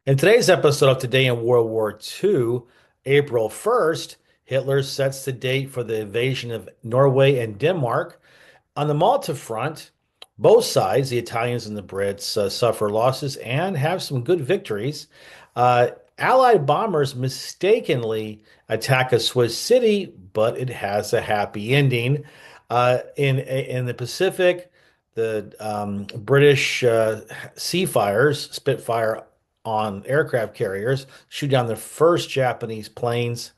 In today's episode of Today in World War II, April 1st, Hitler sets the date for the invasion of Norway and Denmark. On the Malta front, both sides, the Italians and the Brits, suffer losses and have some good victories. Uh, Allied bombers mistakenly attack a Swiss city, but it has a happy ending. In the Pacific, the British Seafires, Spitfire on aircraft carriers, shoot down the first Japanese planes.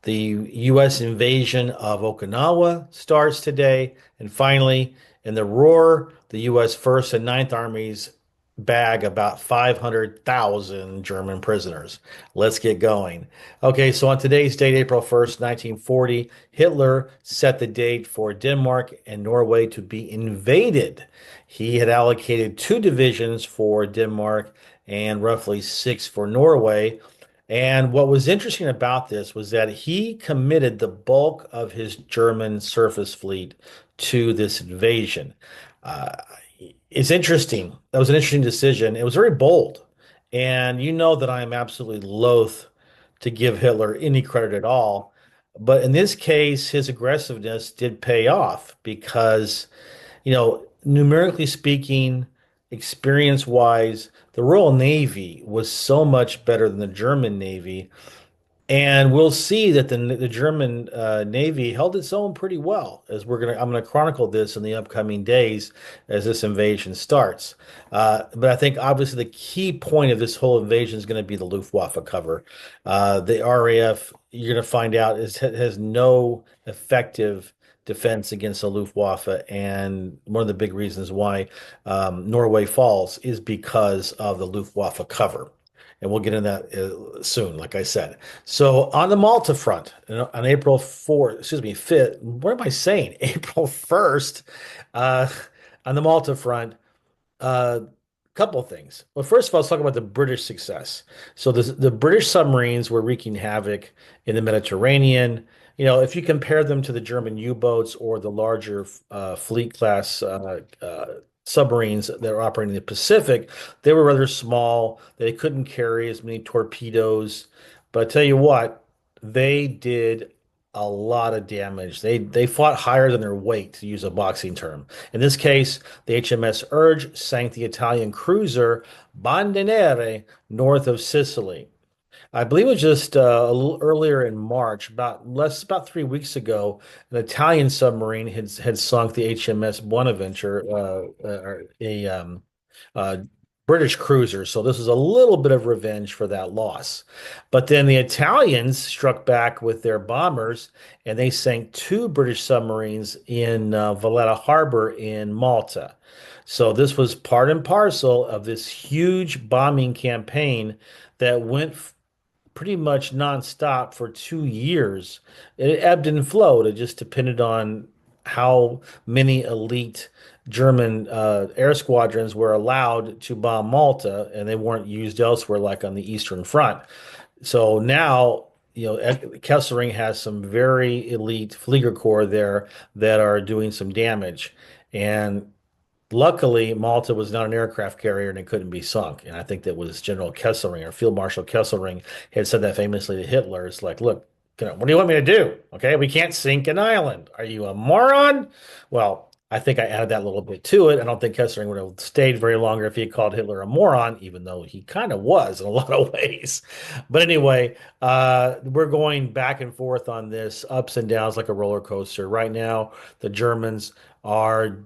The U.S. invasion of Okinawa starts today. And finally, in the Ruhr, the U.S. 1st and Ninth Armies bag about 500,000 German prisoners. Let's get going. Okay, so on today's date, April 1st, 1940, Hitler set the date for Denmark and Norway to be invaded. He had allocated two divisions for Denmark and roughly six for Norway. And what was interesting about this was that he committed the bulk of his German surface fleet to this invasion. Uh, it's interesting. That was an interesting decision. It was very bold. And you know that I am absolutely loath to give Hitler any credit at all. But in this case, his aggressiveness did pay off because, numerically speaking, experience-wise, the Royal Navy was so much better than the German Navy. And we'll see that the German Navy held its own pretty well, as I'm gonna chronicle this in the upcoming days as this invasion starts. But I think obviously the key point of this whole invasion is going to be the Luftwaffe cover. The RAF, you're going to find out, has no effective defense against the Luftwaffe, and one of the big reasons why Norway falls is because of the Luftwaffe cover. And we'll get into that soon, like I said. So on the Malta front, on April 4th, excuse me, 5th, what am I saying? April 1st, uh, on the Malta front, a couple of things. Well, first of all, let's talk about the British success. So the British submarines were wreaking havoc in the Mediterranean. If you compare them to the German U-boats or the larger fleet class submarines that are operating in the Pacific, they were rather small. They couldn't carry as many torpedoes. But I tell you what, they did a lot of damage. They fought higher than their weight, to use a boxing term. In this case, the HMS Urge sank the Italian cruiser Bandenere north of Sicily. I believe it was just a little earlier in March, about 3 weeks ago, an Italian submarine had sunk the HMS Bonaventure, a British cruiser. So this was a little bit of revenge for that loss. But then the Italians struck back with their bombers, and they sank two British submarines in Valletta Harbor in Malta. So this was part and parcel of this huge bombing campaign that went pretty much nonstop for 2 years. It ebbed and flowed. It just depended on how many elite German air squadrons were allowed to bomb Malta, and they weren't used elsewhere, like on the Eastern Front. So now, Kesselring has some very elite Flieger Corps there that are doing some damage. And luckily, Malta was not an aircraft carrier and it couldn't be sunk. And I think that was General Kesselring or Field Marshal Kesselring had said that famously to Hitler. It's like, look, what do you want me to do? Okay, we can't sink an island. Are you a moron? Well, I think I added that little bit to it. I don't think Kesselring would have stayed very longer if he had called Hitler a moron, even though he kind of was in a lot of ways. But anyway, we're going back and forth on this, ups and downs like a roller coaster. Right now, the Germans are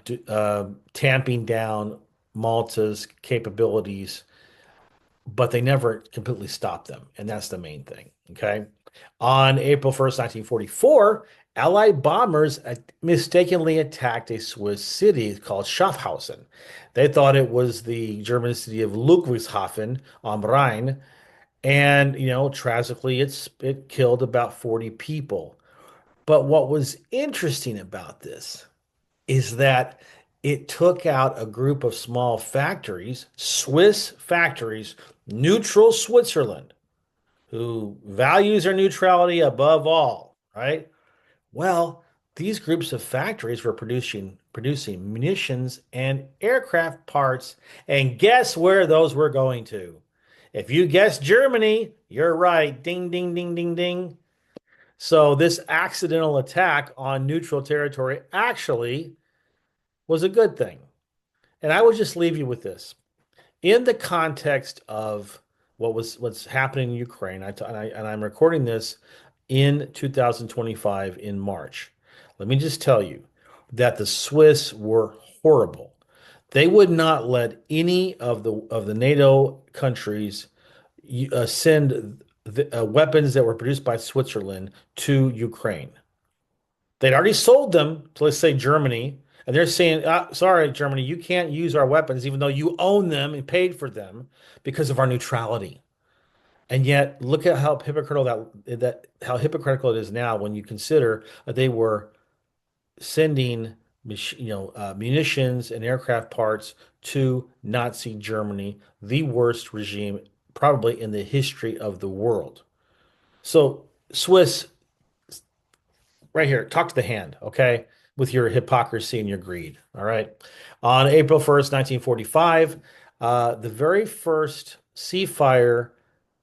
tamping down Malta's capabilities, but they never completely stop them. And that's the main thing. Okay. On April 1st, 1944, Allied bombers mistakenly attacked a Swiss city called Schaffhausen. They thought it was the German city of Ludwigshafen am Rhine. And, tragically, it killed about 40 people. But what was interesting about this is that it took out a group of small factories, Swiss factories, neutral Switzerland, who values their neutrality above all, right? Well, these groups of factories were producing munitions and aircraft parts, and guess where those were going to? If you guessed Germany, you're right. Ding, ding, ding, ding, ding. So this accidental attack on neutral territory actually was a good thing. And I would just leave you with this. In the context of what's happening in Ukraine, and I'm recording this in 2025 in March. Let me just tell you that the Swiss were horrible. They would not let any of the NATO countries send weapons that were produced by Switzerland to Ukraine. They'd already sold them to, let's say, Germany, and they're saying, sorry, Germany, you can't use our weapons, even though you own them and paid for them because of our neutrality. And yet, look at how hypocritical how hypocritical it is now when you consider that they were sending munitions and aircraft parts to Nazi Germany, the worst regime probably in the history of the world. So, Swiss, right here, talk to the hand, okay? With your hypocrisy and your greed, all right? On April 1st, 1945, the very first Seafire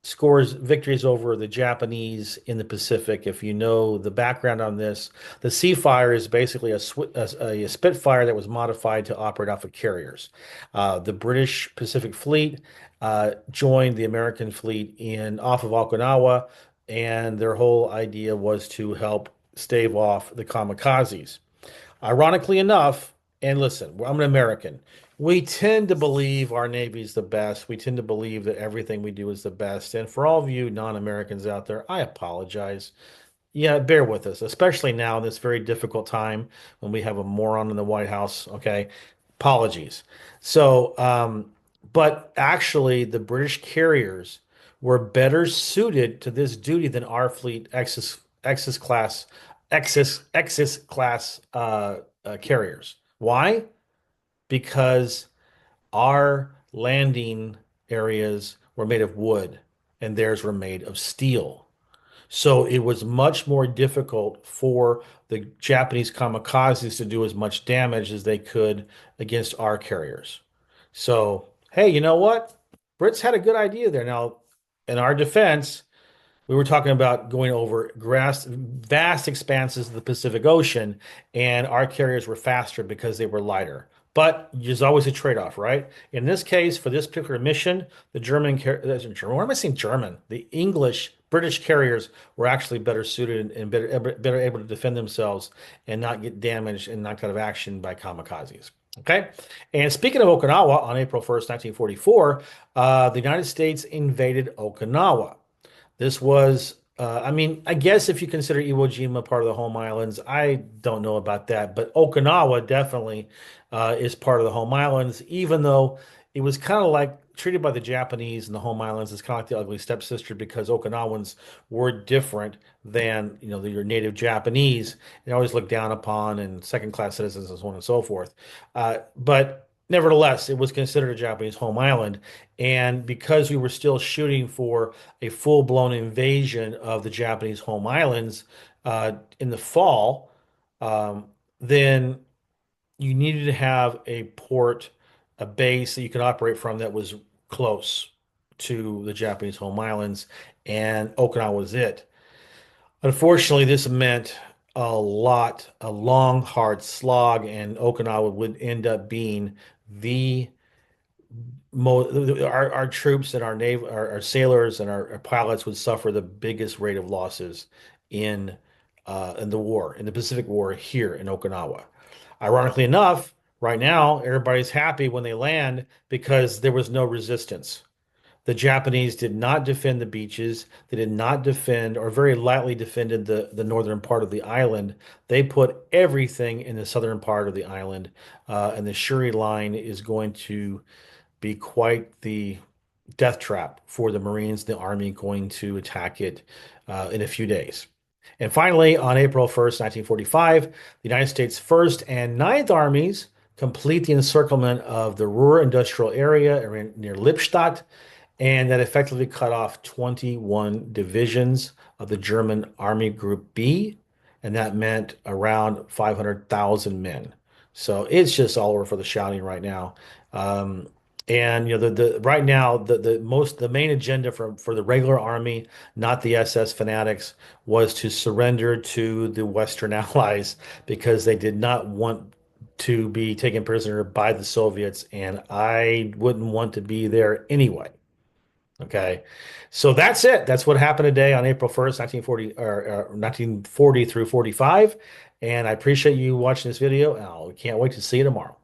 scores victories over the Japanese in the Pacific. If you know the background on this, the Seafire is basically a Spitfire that was modified to operate off of carriers. The British Pacific Fleet joined the American fleet in off of Okinawa, and their whole idea was to help stave off the kamikazes. Ironically enough, and listen, I'm an American. We tend to believe our Navy's the best. We tend to believe that everything we do is the best. And for all of you non-Americans out there, I apologize. Yeah, bear with us, especially now in this very difficult time when we have a moron in the White House. Okay, apologies. So, but actually, the British carriers were better suited to this duty than our fleet X's class, X's class carriers. Why? Because our landing areas were made of wood and theirs were made of steel. So it was much more difficult for the Japanese kamikazes to do as much damage as they could against our carriers. So, hey, you know what? Brits had a good idea there. Now, in our defense, we were talking about going over vast expanses of the Pacific Ocean, and our carriers were faster because they were lighter. But there's always a trade-off, right? In this case, for this particular mission, the what am I saying German? The English, British carriers were actually better suited and better able to defend themselves and not get damaged and knocked out of action by kamikazes. Okay. And speaking of Okinawa, on April 1st, 1944, the United States invaded Okinawa. This was, I mean, I guess if you consider Iwo Jima part of the home islands, I don't know about that, but Okinawa definitely is part of the home islands, even though it was kind of like treated by the Japanese and the home islands as kind of like the ugly stepsister because Okinawans were different than, your native Japanese. They always looked down upon and second-class citizens and so on and so forth. But nevertheless, it was considered a Japanese home island. And because we were still shooting for a full-blown invasion of the Japanese home islands in the fall, then you needed to have a port, a base that you could operate from that was close to the Japanese home islands, and Okinawa was it. Unfortunately, this meant a long, hard slog, and Okinawa would end up being the our troops and our navy, our sailors and our pilots would suffer the biggest rate of losses in in the war, in the Pacific War here in Okinawa. Ironically enough, right now everybody's happy when they land because there was no resistance. The Japanese did not defend the beaches. They did not defend or very lightly defended the northern part of the island. They put everything in the southern part of the island, and the Shuri line is going to be quite the death trap for the Marines, the Army going to attack it in a few days. And finally, on April 1st, 1945, the United States 1st and Ninth Armies complete the encirclement of the Ruhr industrial area near Lippstadt, and that effectively cut off 21 divisions of the German Army Group B, and that meant around 500,000 men. So it's just all over for the shouting right now. And the right now the main agenda for the regular army, not the SS fanatics, was to surrender to the Western Allies because they did not want to be taken prisoner by the Soviets, and I wouldn't want to be there anyway. Okay. So that's it. That's what happened today on April 1st, 1940 or 1940 through 45. And I appreciate you watching this video. And I can't wait to see you tomorrow.